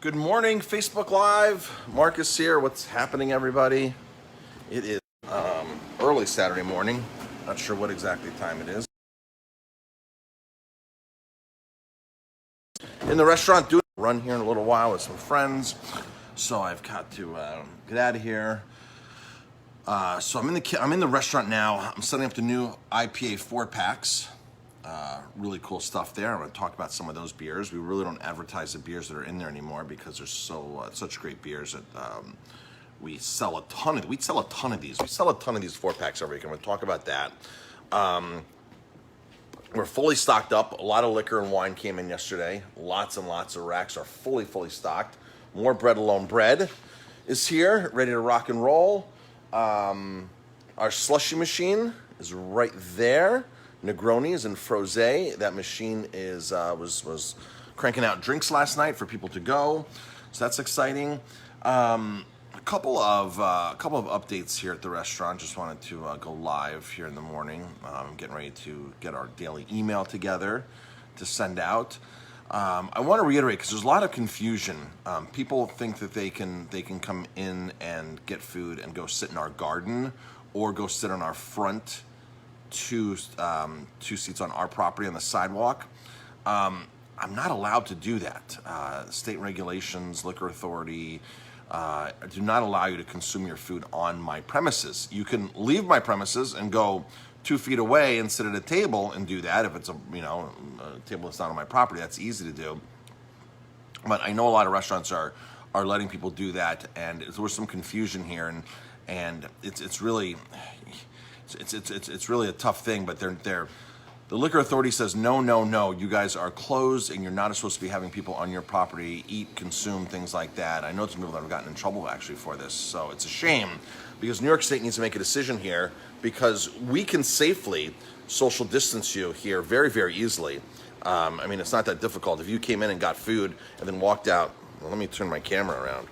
Good morning, Facebook Live. Marcus here. What's happening, everybody? It is early Saturday morning. Not sure what exactly time it is. In the restaurant, doing a run here in a little while with some friends. So I've got to get out of here. So I'm in the restaurant now. I'm setting up the new IPA 4-packs. Really cool stuff there. I'm going to talk about some of those beers. We really don't advertise the beers that are in there anymore because they're such great beers that we sell a ton of. We sell a ton of these. We sell a ton of these 4-packs every week. I'm going to talk about that. We're fully stocked up. A lot of liquor and wine came in yesterday. Lots and lots of racks are fully stocked. More Bread Alone bread is here, ready to rock and roll. Our slushy machine is right there. Negronis and Frosé. That machine was cranking out drinks last night for people to go, so that's exciting. A couple of updates here at the restaurant. Just wanted to go live here in the morning. Getting ready to get our daily email together to send out. I want to reiterate because there's a lot of confusion. People think that they can come in and get food and go sit in our garden or go sit on our front two seats on our property on the sidewalk. I'm not allowed to do that. State regulations, liquor authority do not allow you to consume your food on my premises. You can leave my premises and go 2 feet away and sit at a table and do that. If it's a table that's not on my property, that's easy to do. But I know a lot of restaurants are letting people do that, and there was some confusion here, and it's really a tough thing. But the liquor authority says no, you guys are closed and you're not supposed to be having people on your property eat, consume, things like that. I know some people that have gotten in trouble actually for this, so it's a shame because New York State needs to make a decision here because we can safely social distance you here very, very easily. I mean, it's not that difficult. If you came in and got food and then walked out, well, let me turn my camera around.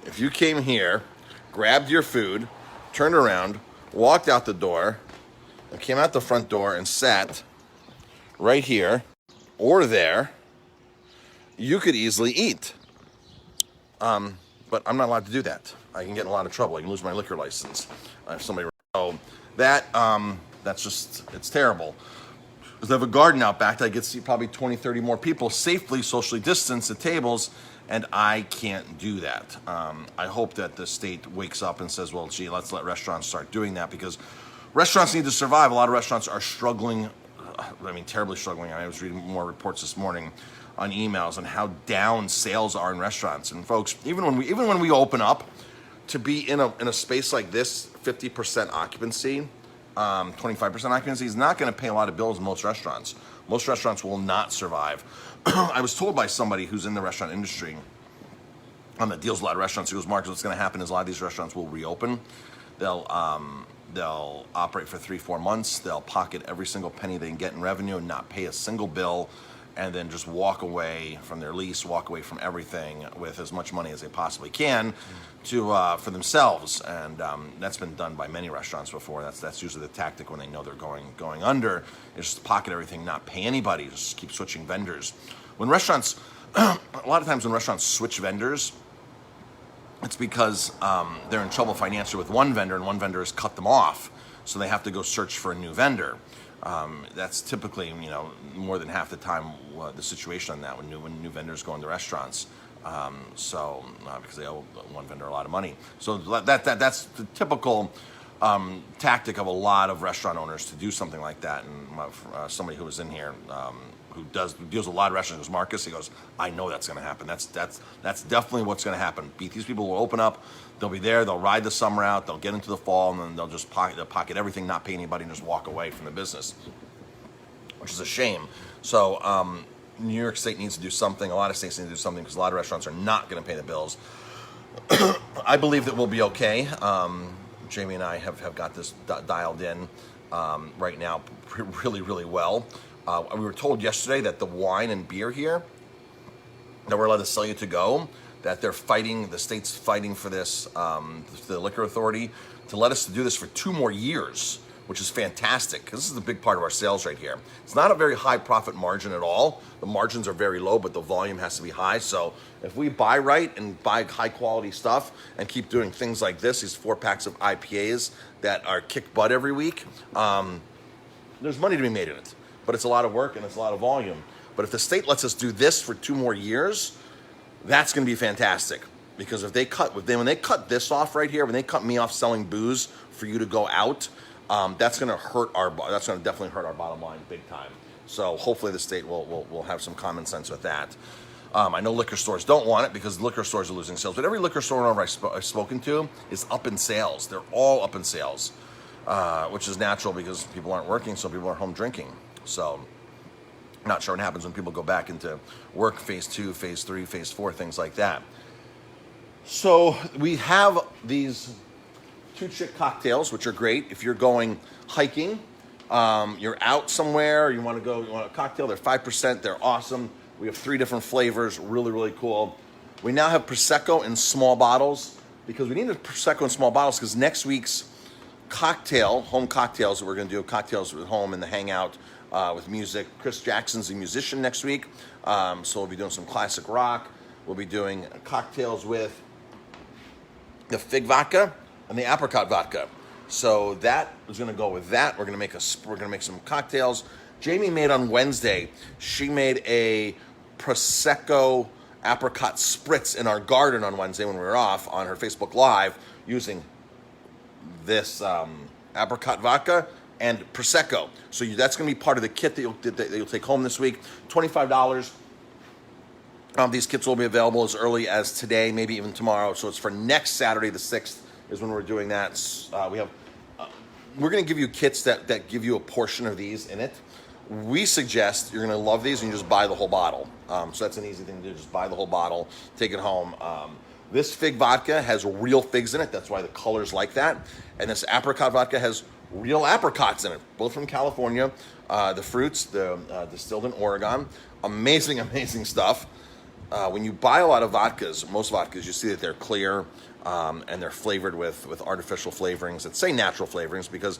If you came here, grabbed your food, turned around, walked out the door, and came out the front door and sat right here or there, you could easily eat. But I'm not allowed to do that. I can get in a lot of trouble. I can lose my liquor license if somebody. So that's just, it's terrible. Because I have a garden out back that I get to see probably 20, 30 more people safely socially distanced at tables, and I can't do that. I hope that the state wakes up and says, well, gee, let's let restaurants start doing that because restaurants need to survive. A lot of restaurants are struggling, terribly struggling. I was reading more reports this morning on emails on how down sales are in restaurants. And folks, even when we open up, to be in a space like this, 50% occupancy, 25% occupancy is not going to pay a lot of bills in most restaurants. Most restaurants will not survive. I was told by somebody who's in the restaurant industry that deals with a lot of restaurants, he goes, Marcus, what's going to happen is a lot of these restaurants will reopen. They'll operate for 3-4 months. They'll pocket every single penny they can get in revenue and not pay a single bill, and then just walk away from their lease, walk away from everything with as much money as they possibly can for themselves. And that's been done by many restaurants before. That's usually the tactic when they know they're going under, is just pocket everything, not pay anybody, just keep switching vendors. When restaurants, a lot of times when restaurants switch vendors, it's because they're in trouble financially with one vendor and one vendor has cut them off, so they have to go search for a new vendor. That's typically, more than half the time the situation on that when new vendors go into restaurants. Because they owe one vendor a lot of money. So that's the typical tactic of a lot of restaurant owners to do something like that. And somebody who was in here who deals with a lot of restaurants, Marcus, he goes, I know that's going to happen. That's definitely what's going to happen. These people will open up, they'll be there, they'll ride the summer out, they'll get into the fall, and then they'll just pocket everything, not pay anybody, and just walk away from the business, which is a shame. So New York State needs to do something. A lot of states need to do something because a lot of restaurants are not going to pay the bills. I believe that we'll be okay. Jamie and I have got this dialed in right now really, really well. We were told yesterday that the wine and beer here that we're allowed to sell you to go, that the state's fighting for this, the liquor authority, to let us do this for 2 more years, which is fantastic because this is a big part of our sales right here. It's not a very high profit margin at all. The margins are very low, but the volume has to be high. So if we buy right and buy high quality stuff and keep doing things like this, these 4 packs of IPAs that are kick butt every week, there's money to be made in it. But it's a lot of work and it's a lot of volume. But if the state lets us do this for 2 more years, that's going to be fantastic. Because if when they cut this off right here, when they cut me off selling booze for you to go out, that's going to definitely hurt our bottom line big time. So hopefully the state will have some common sense with that. I know liquor stores don't want it because liquor stores are losing sales, but every liquor store owner I've spoken to is up in sales. They're all up in sales, which is natural because people aren't working, so people are home drinking. So not sure what happens when people go back into work, phase 2, phase 3, phase 4, things like that. So we have these 2 chick cocktails, which are great. If you're going hiking, you're out somewhere, you want a cocktail, they're 5%, they're awesome. We have 3 different flavors, really, really cool. We now have Prosecco in small bottles because we need a Prosecco in small bottles because next week's home cocktails that we're going to do, cocktails at home and the hangout with music. Chris Jackson's a musician next week, so we'll be doing some classic rock. We'll be doing cocktails with the fig vodka and the apricot vodka. So that is going to go with that. We're going to make some cocktails. Jamie made on Wednesday. She made a Prosecco apricot spritz in our garden on Wednesday when we were off on her Facebook Live using this apricot vodka and Prosecco. So that's going to be part of the kit that you'll take home this week. $25. These kits will be available as early as today, maybe even tomorrow. So it's for next Saturday, the 6th, is when we're doing that. We're going to give you kits that give you a portion of these in it. We suggest you're going to love these and you just buy the whole bottle. So that's an easy thing to do. Just buy the whole bottle, take it home. This fig vodka has real figs in it. That's why the color's like that. And this apricot vodka has real apricots in it, both from California. The fruits, distilled in Oregon. Amazing, amazing stuff. When you buy a lot of vodkas, most vodkas, you see that they're clear and they're flavored with artificial flavorings that say natural flavorings because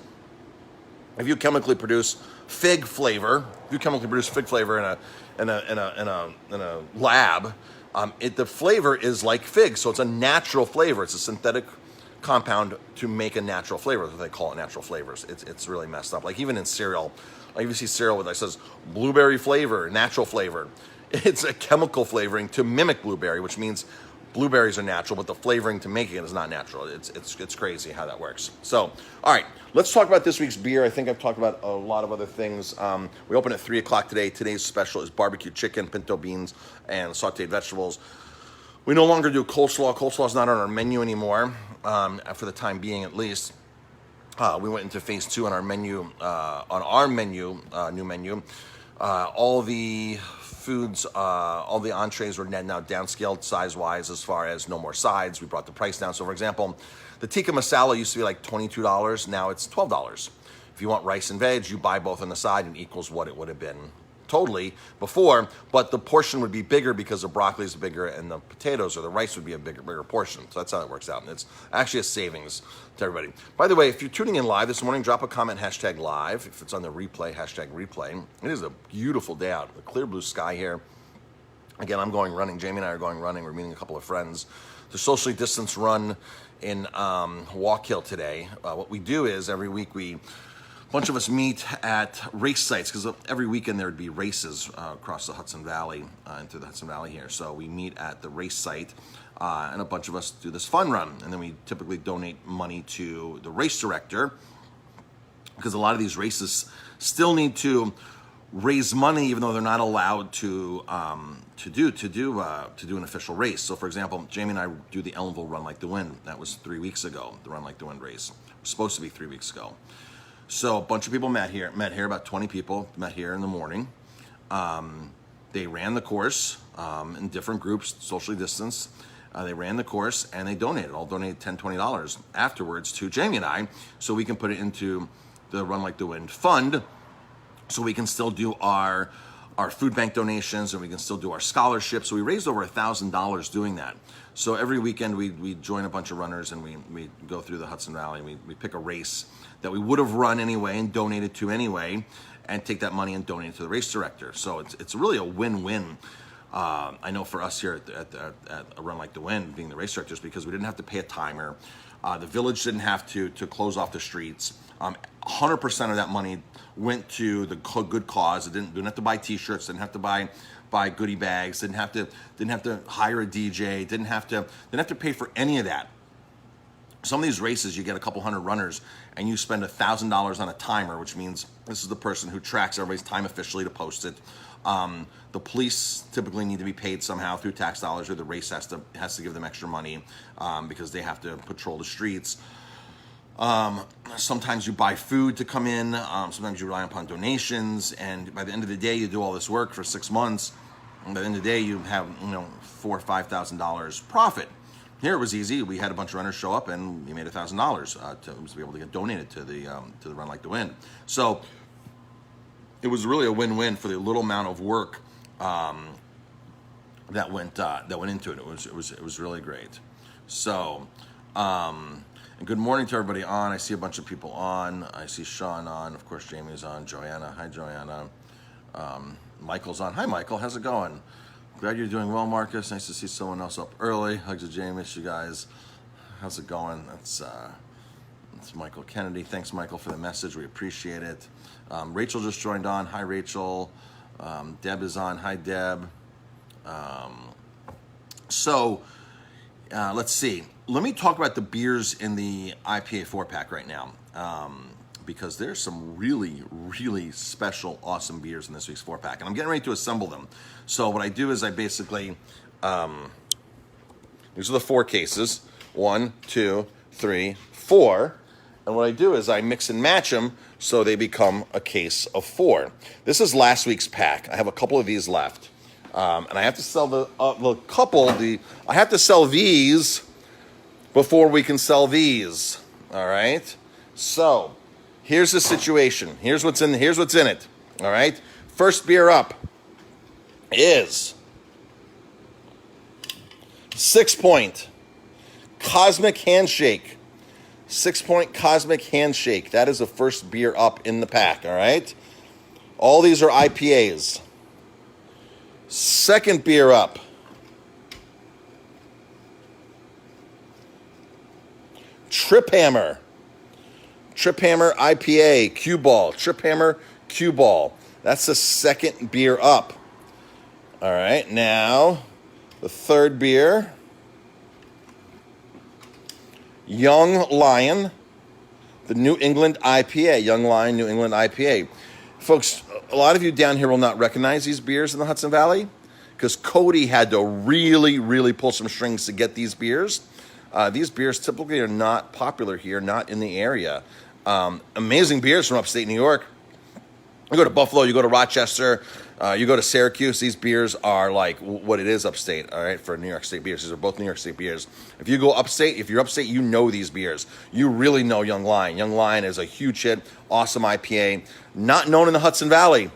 if you chemically produce fig flavor in a lab, the flavor is like fig, so it's a natural flavor. It's a synthetic compound to make a natural flavor. That's what they call it, natural flavors. It's really messed up. Like even in cereal, like you see cereal that says blueberry flavor, natural flavor. It's a chemical flavoring to mimic blueberry, which means blueberries are natural, but the flavoring to making it is not natural. It's crazy how that works. So, all right, let's talk about this week's beer. I think I've talked about a lot of other things. We open at 3 o'clock today. Today's special is barbecue chicken, pinto beans, and sauteed vegetables. We no longer do coleslaw. Coleslaw is not on our menu anymore, for the time being at least. We went into phase 2 on our menu, new menu. All the foods, all the entrees were now downscaled size-wise as far as no more sides. We brought the price down. So, for example, the tikka masala used to be like $22. Now it's $12. If you want rice and veg, you buy both on the side and equals what it would have been totally before, but the portion would be bigger because the broccoli is bigger and the potatoes or the rice would be a bigger portion. So that's how it works out. And it's actually a savings to everybody. By the way, if you're tuning in live this morning, drop a comment, #live. If it's on the replay, #replay. It is a beautiful day out, a clear blue sky here. Again, I'm going running. Jamie and I are going running. We're meeting a couple of friends to socially distance run in Walk Hill today. What we do is every week a bunch of us meet at race sites because every weekend there would be races across the Hudson Valley, into the Hudson Valley here. So we meet at the race site and a bunch of us do this fun run. And then we typically donate money to the race director because a lot of these races still need to raise money even though they're not allowed to do an official race. So for example, Jamie and I do the Ellenville Run Like the Wind. That was 3 weeks ago, the Run Like the Wind race. It was supposed to be 3 weeks ago. So a bunch of people met here, about 20 people met here in the morning. They ran the course in different groups, socially distanced. They ran the course and they donated, all donated $10, $20 afterwards to Jamie and I so we can put it into the Run Like the Wind fund so we can still do our our food bank donations, and we can still do our scholarships. So we raised over $1,000 doing that. So every weekend we join a bunch of runners and we go through the Hudson Valley. We pick a race that we would have run anyway and donated to anyway, and take that money and donate it to the race director. So it's really a win-win. I know for us here at a Run Like the Wind, being the race directors, because we didn't have to pay a timer. The village didn't have to close off the streets. 100% of that money went to the good cause. It didn't have to buy T-shirts. Didn't have to buy goodie bags. Didn't have to hire a DJ. Didn't have to pay for any of that. Some of these races, you get a couple hundred runners, and you spend $1,000 on a timer, which means this is the person who tracks everybody's time officially to post it. The police typically need to be paid somehow through tax dollars, or the race has to give them extra money because they have to patrol the streets. Sometimes you buy food to come in. Sometimes you rely upon donations, and by the end of the day, you do all this work for 6 months. And by the end of the day, you have $4,000 or $5,000 profit. Here it was easy. We had a bunch of runners show up, and we made $1,000 to be able to get donated to the Run Like the Wind. So it was really a win-win for the little amount of work that went into it. It was really great. So, and good morning to everybody on. I see a bunch of people on. I see Sean on. Of course, Jamie's on. Joanna. Hi, Joanna. Michael's on. Hi, Michael. How's it going? Glad you're doing well, Marcus. Nice to see someone else up early. Hugs to Jamie. Miss you guys. How's it going? That's Michael Kennedy. Thanks, Michael, for the message. We appreciate it. Rachel just joined on. Hi, Rachel. Deb is on. Hi, Deb. Let's see. Let me talk about the beers in the IPA 4-pack right now, because there's some really, really special, awesome beers in this week's 4-pack, and I'm getting ready to assemble them. So what I do is I basically, these are the 4 cases, 1, 2, 3, 4, and what I do is I mix and match them so they become a case of 4. This is last week's pack. I have a couple of these left, and I have to sell I have to sell these before we can sell these. All right. So here's the situation. Here's what's in it. All right. First beer up is 6 Point Cosmic Handshake. 6 Point Cosmic Handshake. That is the first beer up in the pack. All right. All these are IPAs. Second beer up, Trip Hammer IPA, Cue Ball. Trip Hammer, Cue Ball. That's the second beer up. All right, now the third beer, Young Lion, the New England IPA. Young Lion, New England IPA. Folks, a lot of you down here will not recognize these beers in the Hudson Valley because Cody had to really, really pull some strings to get these beers. These beers typically are not popular here, not in the area. Amazing beers from upstate New York. You go to Buffalo, you go to Rochester, you go to Syracuse. These beers are like what it is upstate, all right, for New York State beers. These are both New York State beers. If you go upstate, if you're upstate, you know these beers. You really know Young Lion. Young Lion is a huge hit, awesome IPA, not known in the Hudson Valley.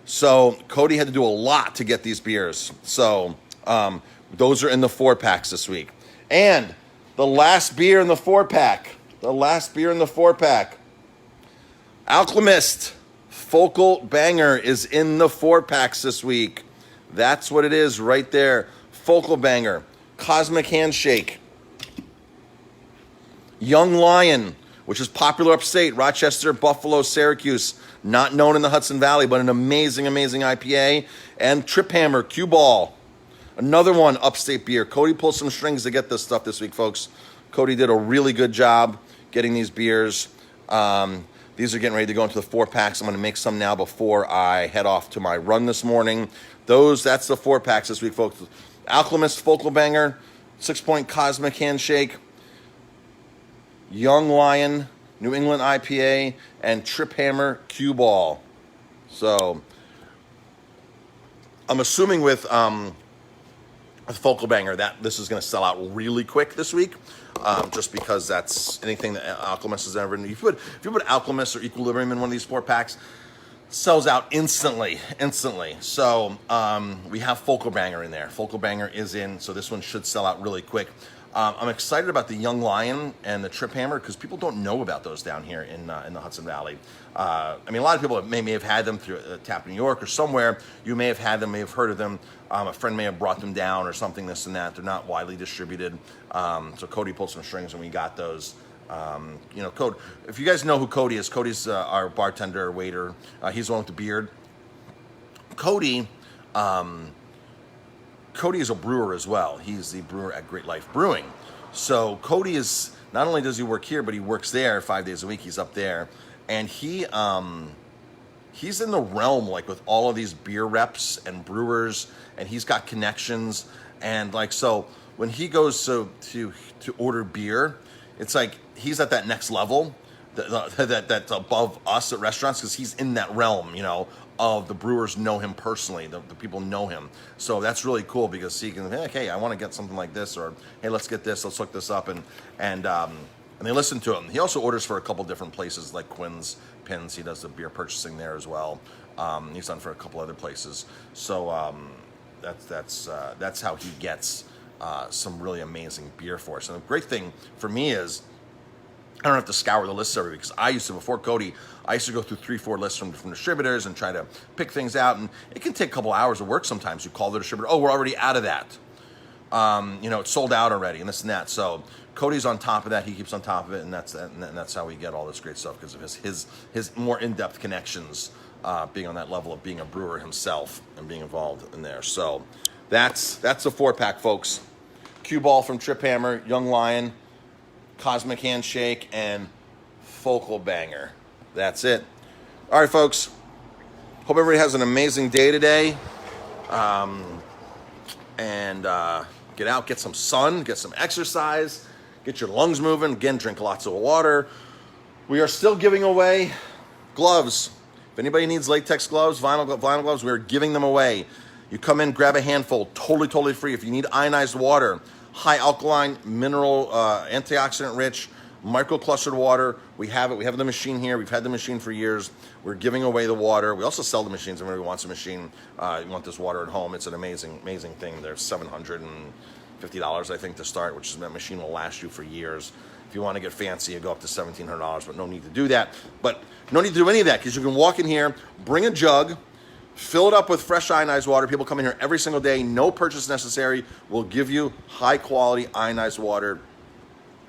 So Cody had to do a lot to get these beers. So those are in the 4-packs this week. And the last beer in the 4-pack, Alchemist Focal Banger is in the 4-packs this week. That's what it is right there. Focal Banger, Cosmic Handshake, Young Lion, which is popular upstate, Rochester, Buffalo, Syracuse, not known in the Hudson Valley, but an amazing, amazing IPA, and Trip Hammer, Cue Ball, another one, upstate beer. Cody pulled some strings to get this stuff this week, folks. Cody did a really good job getting these beers. These are getting ready to go into the 4-packs. I'm going to make some now before I head off to my run this morning. That's the 4-packs this week, folks. Alchemist Focal Banger, 6 Point Cosmic Handshake, Young Lion, New England IPA, and Trip Hammer Cue Ball. So I'm assuming with Focal Banger that this is going to sell out really quick this week. Just because that's anything that Alchemist has ever. If you put Alchemist or Equilibrium in one of these 4-packs, sells out instantly. So we have Focal Banger in there. Focal Banger is in, so this one should sell out really quick. I'm excited about the Young Lion and the Trip Hammer because people don't know about those down here in the Hudson Valley. I mean, a lot of people may have had them through Tap New York or somewhere. You may have had them, may have heard of them. A friend may have brought them down or something, this and that. They're not widely distributed. So Cody pulled some strings when we got those. You know, Cody, if you guys know who Cody is, Cody's our bartender, waiter. He's the one with the beard. Cody is a brewer as well. He's the brewer at Great Life Brewing. So Cody is, not only does he work here, but he works there 5 days a week. He's up there. And he's in the realm, like, with all of these beer reps and brewers, and he's got connections. And, like, so when he goes to order beer, it's like he's at that next level that's above us at restaurants because he's in that realm, you know, of the brewers know him personally. The people know him. So that's really cool because he can, hey, I want to get something like this, or hey, let's get this, let's look this up, and they listen to him. He also orders for a couple different places like Quinn's Pins. He does the beer purchasing there as well. He's done for a couple other places. So that's how he gets some really amazing beer for us. And the great thing for me is I don't have to scour the lists every week because I used to, before Cody, I used to go through 3-4 lists from distributors and try to pick things out. And it can take a couple hours of work sometimes. You call the distributor, oh, we're already out of that. You know, it's sold out already and this and that. So Cody's on top of that. He keeps on top of it. And that's how we get all this great stuff because of his more in-depth connections, being on that level of being a brewer himself and being involved in there. So that's a 4-pack, folks. Cue Ball from Trip Hammer, Young Lion, Cosmic Handshake, and Focal Banger. That's it. All right, folks. Hope everybody has an amazing day today. And get out, get some sun, get some exercise, get your lungs moving. Again, drink lots of water. We are still giving away gloves. If anybody needs latex gloves, vinyl gloves, we're giving them away. You come in, grab a handful, totally free. If you need ionized water, high alkaline, mineral, antioxidant rich, microclustered water, we have it. We have the machine here. We've had the machine for years. We're giving away the water. We also sell the machines. If anybody wants a machine, you want this water at home, it's an amazing thing. They're $750, I think, to start, which is that machine will last you for years. If you want to get fancy, you go up to $1,700, but no need to do that. But no need to do any of that because you can walk in here, bring a jug, fill it up with fresh ionized water. People come in here every single day. No purchase necessary. We'll give you high-quality ionized water.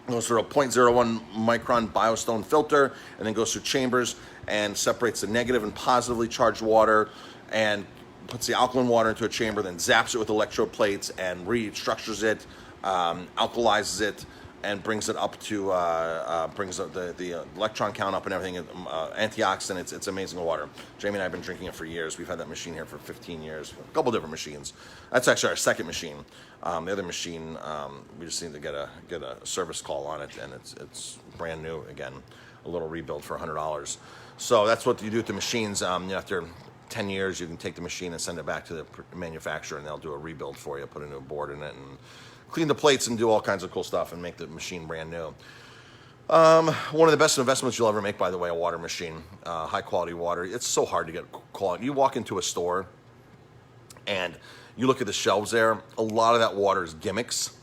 It goes through a 0.01 micron biostone filter and then goes through chambers and separates the negative and positively charged water and puts the alkaline water into a chamber, then zaps it with electrode plates and restructures it, alkalizes it, and brings it up to brings up the electron count up and everything. Antioxidants. It's amazing water. Jamie and I have been drinking it for years. We've had that machine here for 15 years. A couple different machines. That's actually our second machine. The other machine, we just need to get a service call on it, and it's brand new again. A little rebuild for $100. So that's what you do with the machines. After 10 years, you can take the machine and send it back to the manufacturer, and they'll do a rebuild for you, put a new board in it, and clean the plates and do all kinds of cool stuff and make the machine brand new. One of the best investments you'll ever make, by the way, a water machine. High quality water. It's so hard to get quality. You walk into a store and you look at the shelves there, a lot of that water is gimmicks.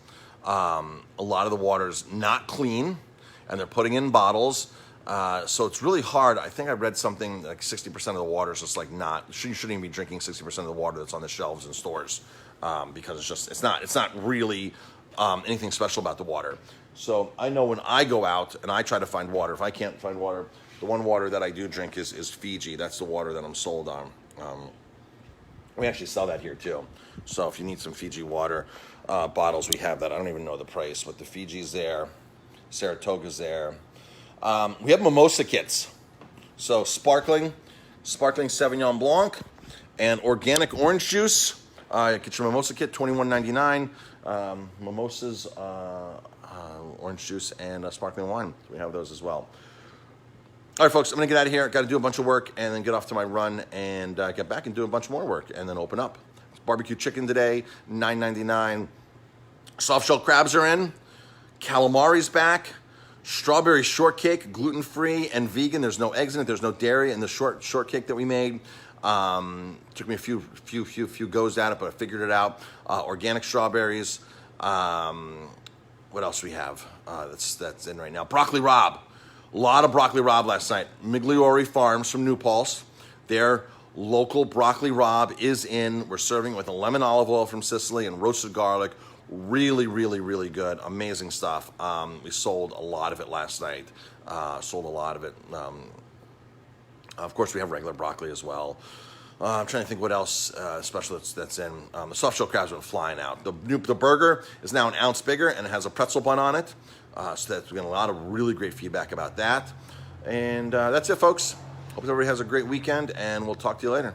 A lot of the water is not clean, and they're putting in bottles. So it's really hard. I think I read something like 60% of the water is just like not, you shouldn't even be drinking 60% of the water that's on the shelves in stores. Because it's not really anything special about the water. So I know when I go out and I try to find water, if I can't find water, the one water that I do drink is Fiji. That's the water that I'm sold on. We actually sell that here too. So if you need some Fiji water bottles, we have that. I don't even know the price, but the Fiji's there, Saratoga's there. We have mimosa kits. So sparkling Sauvignon Blanc and organic orange juice. Get your mimosa kit, $21.99. Mimosas, orange juice, and sparkling wine. We have those as well. All right, folks, I'm going to get out of here. Got to do a bunch of work and then get off to my run and get back and do a bunch more work and then open up. It's barbecue chicken today, $9.99. Soft shell crabs are in. Calamari's back. Strawberry shortcake, gluten-free and vegan. There's no eggs in it. There's no dairy in the shortcake that we made. Took me a few goes at it, but I figured it out. Organic strawberries. What else we have? That's in right now. Broccoli Rob. A lot of broccoli Rob last night. Migliori Farms from New Paltz. Their local broccoli Rob is in. We're serving it with a lemon olive oil from Sicily and roasted garlic. Really, really, really good. Amazing stuff. We sold a lot of it last night. Sold a lot of it. Of course, we have regular broccoli as well. I'm trying to think what else special that's in. The soft shell crabs have been flying out. The burger is now an ounce bigger and it has a pretzel bun on it. So that's been a lot of really great feedback about that. And that's it, folks. Hope everybody has a great weekend, and we'll talk to you later.